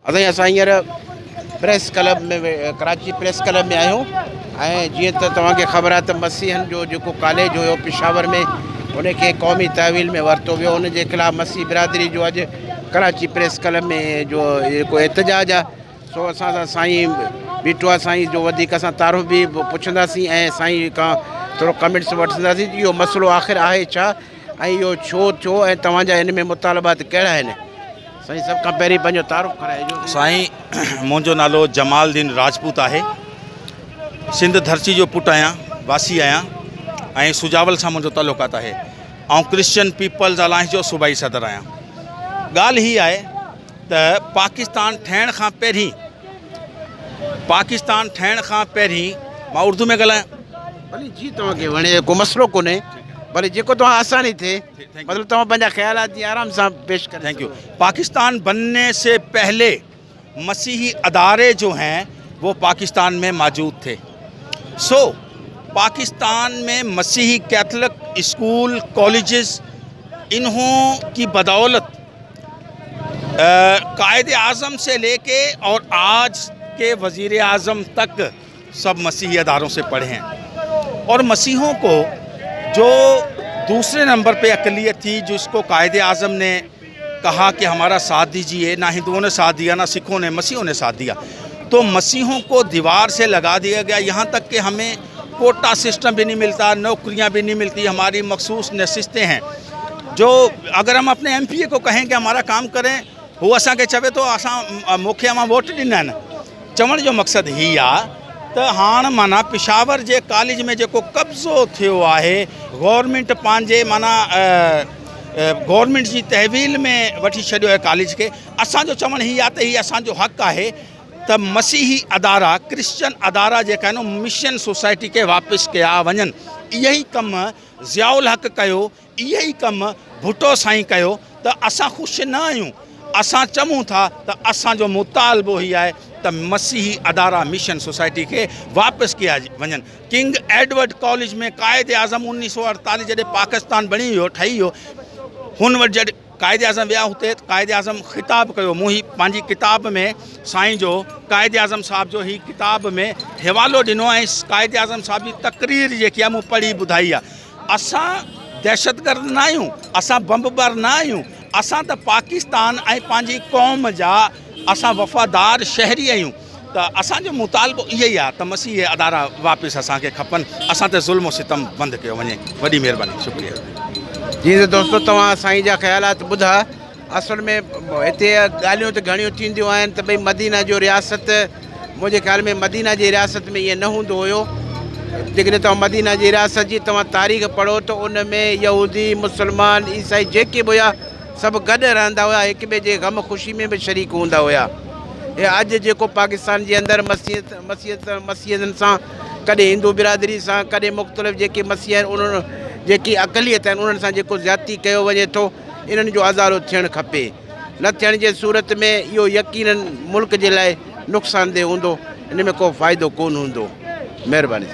असां हींअर press club में कराची प्रेस क्लब में आहियूं ऐं जीअं त तव्हांखे ख़बर आहे त मसीहनि जो जेको कॉलेज हुयो पेशावर में उनखे क़ौमी तहवील में वरितो वियो। उन जे ख़िलाफ़ु मसीह बिरादरी जो अॼु कराची प्रेस क्लब में जो जेको एहतजाज आहे सो असां सां साईं बीठो आहे। साईं जो वधीक असां तारीफ़ बि पुछंदासीं ऐं साईं खां थोरो कमेंट्स वठंदासीं इहो मसइलो आख़िर आहे छा ऐं इहो छो थियो ऐं तव्हांजा हिन में मुतालबात कहिड़ा आहिनि। साईं सभ खां पहिरीं पंहिंजो तारुफ़ कराइजो। साईं मुंहिंजो नालो जमालुद्दीन राजपूत आहे। सिंध धरती जो पुटु आहियां, वासी आहियां ऐं सुजावल सां मुंहिंजो तालुकात आहे ऐं क्रिश्चियन पीपल्स अलायंस जो सूबाई सदर आहियां। ॻाल्हि हीअ आहे त पाकिस्तान ठहिण खां पहिरीं मां उर्दू में ॻाल्हायां। भली जी तव्हांखे वणे को मसइलो कोन्हे, भले जेको तव्हां आसानी थिए मतलब तव्हां पंहिंजा ख़्यालात जी आराम सां पेश करें। Thank U. पाकिस्तान बनने से पहले मसीही अदारे जो हैं वो पाकिस्तान में मौजूद थे। पाकिस्तान में मसीही कैथलिक स्कूल कॉलेजेस इन्हों की बदौलत कायदे आज़म से लेके और आज के वज़ीर आज़म तक सब मसीही अदारों से पढ़े हैं। और मसीहों को जो दूसरे नंबर पे अक़लियत थी जिसको कायदे आज़म ने कहा कि हमारा साथ दीजिए, ना हिंदुओं ने साथ दिया ना सिखों ने, मसीहों ने साथ दिया, तो मसीहों को दीवार से लगा दिया गया। यहाँ तक कि हमें कोटा सिस्टम भी नहीं मिलता, नौकरियाँ भी नहीं मिलती, हमारी मखसूस नशिस्तें हैं। जो अगर हम अपने MPA को कहें कि हमारा काम करें वो असा के चवे तो असां मूंखे मां वोट ॾिना आहिनि। चवण जो मक़सदु हीअ आहे त हाणे माना पेशावर जे कॉलेज में जेको कब्ज़ो थियो आहे गवर्नमेंट पंहिंजे माना गवर्नमेंट जी तहवील में वठी छॾियो आहे कॉलेज खे। असांजो चवणु हीअ आहे त हीअ असांजो हक़ आहे त मसीही अदारा क्रिश्चियन अदारा जेका आहिनि मिशन सोसाइटी खे वापसि कया वञनि। इहो ई कमु ज़ियाउल हक़ कयो, इहो ई कमु भुट्टो साईं कयो त असां ख़ुशि न आहियूं। असां चऊं था त असांजो मुतालबो ही आहे त मसीही अदारा मिशन सोसाइटी के वापस किया वञनि। किंग एडवर्ड कॉलेज में कायदे आज़म 1948 जॾहिं पाकिस्तान बणी वियो ठही वियो हुन वटि जॾहिं कायदे आज़म विया हुते कायदे आज़म ख़िताब कयो। मूं ही पंहिंजी किताब में साईं जो कायदे आज़म साहब जो ही किताब में हवालो ॾिनो ऐं कायदे आज़म साहब जी तक़रीर जेकी आहे मूं पढ़ी ॿुधाई आहे। असां दहशतगर्द न आहियूं, असां बमबार न आहियूं, असां त पाकिस्तान ऐं पंहिंजी क़ौम जा असां वफ़ादार शहरी आहियूं। त असांजो मुतालबो इहो ई आहे त मसीह अदारा वापसि असांखे खपनि, असां ते ज़ुल्म सितम बंदि कयो वञे। वॾी महिरबानी, शुक्रिया। जी त दोस्तो तव्हां साईं जा ख़्यालात ॿुधा। असल में हिते ॻाल्हियूं त घणियूं थींदियूं आहिनि त भई मदीना जो रियासत, मुंहिंजे ख़्याल में मदीना जी रियासत में ईअं न हूंदो हुयो। जेकॾहिं तव्हां मदीना जी रियासत जी तव्हां तारीख़ पढ़ो त उन में यहूदी मुसलमान ईसाई जेके बि हुया सभु गॾु रहंदा हुआ, हिक ॿिए जे ग़म ख़ुशी में बि शरीक हूंदा हुया। ऐं अॼु जेको पाकिस्तान जे अंदरि मसीहनि सां कॾहिं हिंदू बिरादरी सां कॾहिं मुख़्तलिफ़ जेके मसीह आहिनि उन्हनि जेकी अक़लियत आहिनि उन्हनि सां जेको ज़्यादती कयो वञे थो इन्हनि जो अज़ारो थियणु खपे। न थियण जे सूरत में इहो यकीनन मुल्क जे लाइ नुक़सानदेह हूंदो, इन में को फ़ाइदो कोन हूंदो। महिरबानी।